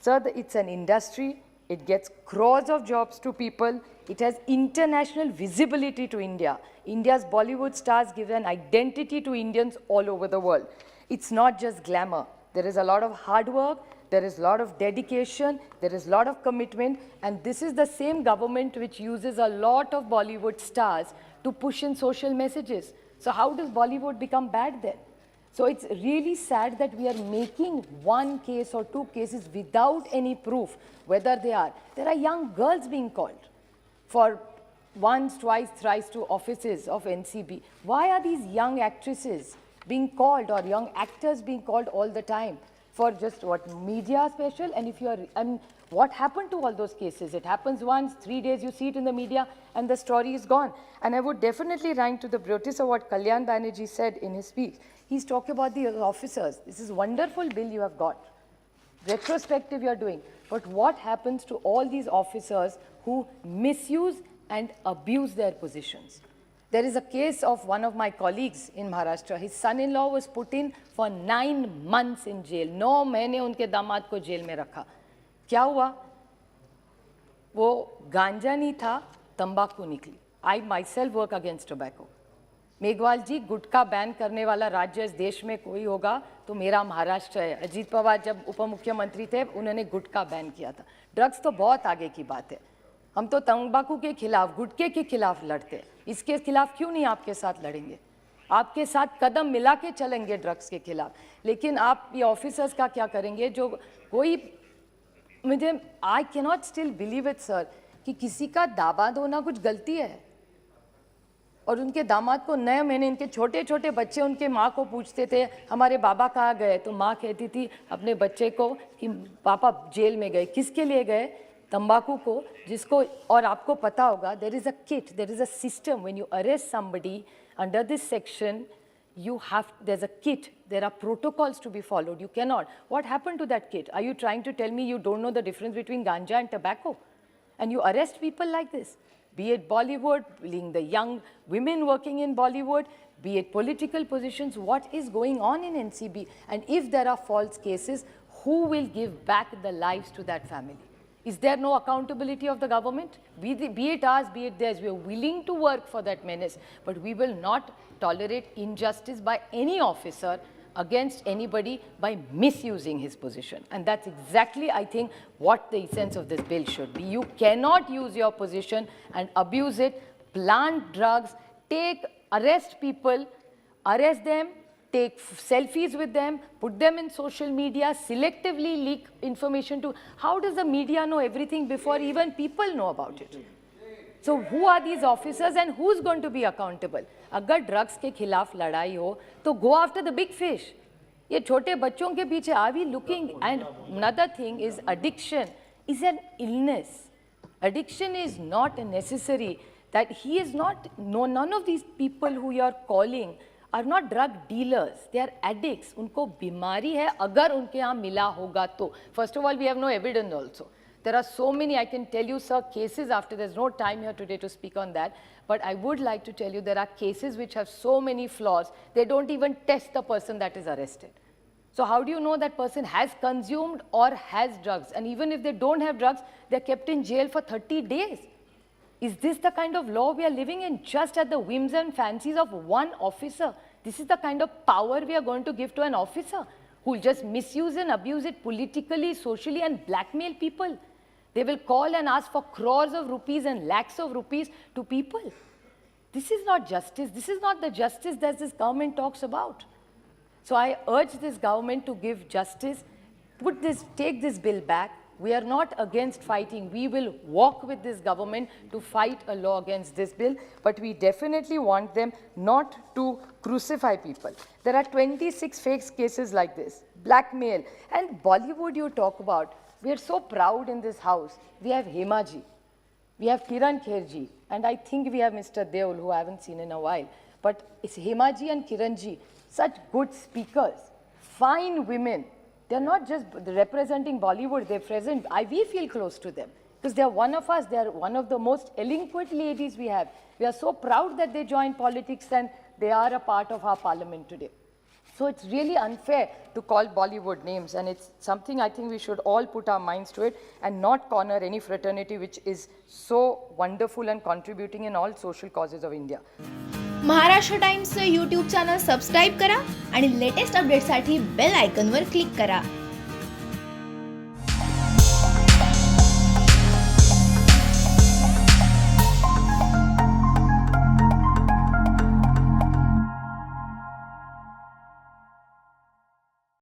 Sir, it's an industry. It gets crores of jobs to people. It has international visibility to India. India's Bollywood stars give an identity to Indians all over the world. It's not just glamour. There is a lot of hard work. There is a lot of dedication. There is a lot of commitment. And this is the same government which uses a lot of Bollywood stars to push in social messages. So how does Bollywood become bad then? So it's really sad that we are making one case or two cases without any proof whether they are. There are young girls being called for once, twice, thrice to offices of NCB. Why are these young actresses being called or young actors being called all the time for just what media special? And if you are, what happened to all those cases? It happens once, 3 days you see it in the media and the story is gone. And I would definitely rank to the notice of what Kalyan Banerjee said in his speech. He's talking about the officers. This is a wonderful bill you have got. Retrospective you are doing. But what happens to all these officers who misuse and abuse their positions? There is a case of one of my colleagues in Maharashtra. His son-in-law was put in for 9 months in jail. 9 महीने उनके दामाद को jail में रखा. क्या हुआ? वो गांजा नहीं था, तंबाकू निकली. I myself work against tobacco. Meghwal ji, gutkha ban करने वाला राज्य इस देश में कोई होगा तो मेरा महाराष्ट्र है. अजीत पवार जब उप मुख्यमंत्री थे उन्होंने गुटखा बैन किया था. ड्रग्स तो बहुत आगे की बात है. हम तो तंबाकू के खिलाफ, गुटखे के खिलाफ लड़ते हैं. इसके खिलाफ क्यों नहीं आपके साथ लड़ेंगे? आपके साथ कदम मिला के चलेंगे ड्रग्स के खिलाफ. लेकिन आप ये ऑफिसर्स का क्या करेंगे जो कोई, मुझे I cannot still believe it sir कि किसी का दामाद होना कुछ गलती है और उनके दामाद को 9 महीने, इनके छोटे छोटे बच्चे उनके माँ को पूछते थे हमारे बाबा कहाँ गए, तो माँ कहती थी अपने बच्चे को कि पापा जेल में गए. किसके लिए गए? तंबाकू को, जिसको, और आपको पता होगा there is a kit, there is a system. When you arrest somebody under this section, you have, there's a kit, there are protocols to be followed. You cannot. What happened to that kit? Are you trying to tell me you don't know the difference between ganja and tobacco? And you arrest people like this? Be it Bollywood, being the young women working in Bollywood, be it political positions, what is going on in NCB? And if there are false cases, who will give back the lives to that family? Is there no accountability of the government? Be it ours, be it theirs. We are willing to work for that menace, but we will not tolerate injustice by any officer against anybody by misusing his position. And that's exactly, I think, what the essence of this bill should be. You cannot use your position and abuse it, plant drugs, arrest people, arrest them, take selfies with them, put them in social media, selectively leak information to. How does the media know everything before even people know about it? So who are these officers and who's going to be accountable? अगर drugs के खिलाफ लड़ाई हो तो go after the big fish. ये छोटे बच्चों के पीछे are we looking? And another thing is addiction is an illness. Addiction is not necessary. That he is not, no, none of these people who you are calling are not drug dealers. They are addicts. उनको बीमारी है अगर उनके यहाँ मिला होगा तो. First of all, we have no evidence also. There are so many, I can tell you, sir, cases after, there's no time here today to speak on that, but I would like to tell you there are cases which have so many flaws, they don't even test the person that is arrested. So how do you know that person has consumed or has drugs? And even if they don't have drugs, they're kept in jail for 30 days. Is this the kind of law we are living in, just at the whims and fancies of one officer? This is the kind of power we are going to give to an officer who will just misuse and abuse it politically, socially, and blackmail people. They will call and ask for crores of rupees and lakhs of rupees to people. This is not justice. This is not the justice that this government talks about. So I urge this government to give justice, take this bill back. We are not against fighting. We will walk with this government to fight a law against this bill, but we definitely want them not to crucify people. There are 26 fake cases like this, blackmail. And Bollywood you talk about, we are so proud in this house. We have Hema ji, we have Kiran Kher ji, and I think we have Mr. Deol, who I haven't seen in a while. But it's Hema ji and Kiran ji, such good speakers, fine women. They're not just representing Bollywood, they're present, we feel close to them. Because they're one of us, they're one of the most eloquent ladies we have. We are so proud that they joined politics and they are a part of our parliament today. So it's really unfair to call Bollywood names, and it's something I think we should all put our minds to it and not corner any fraternity which is so wonderful and contributing in all social causes of India. Maharashtra टाइम्सचं YouTube channel subscribe करा आणि latest अपडेटसाठी bell आयकॉनवर click करा.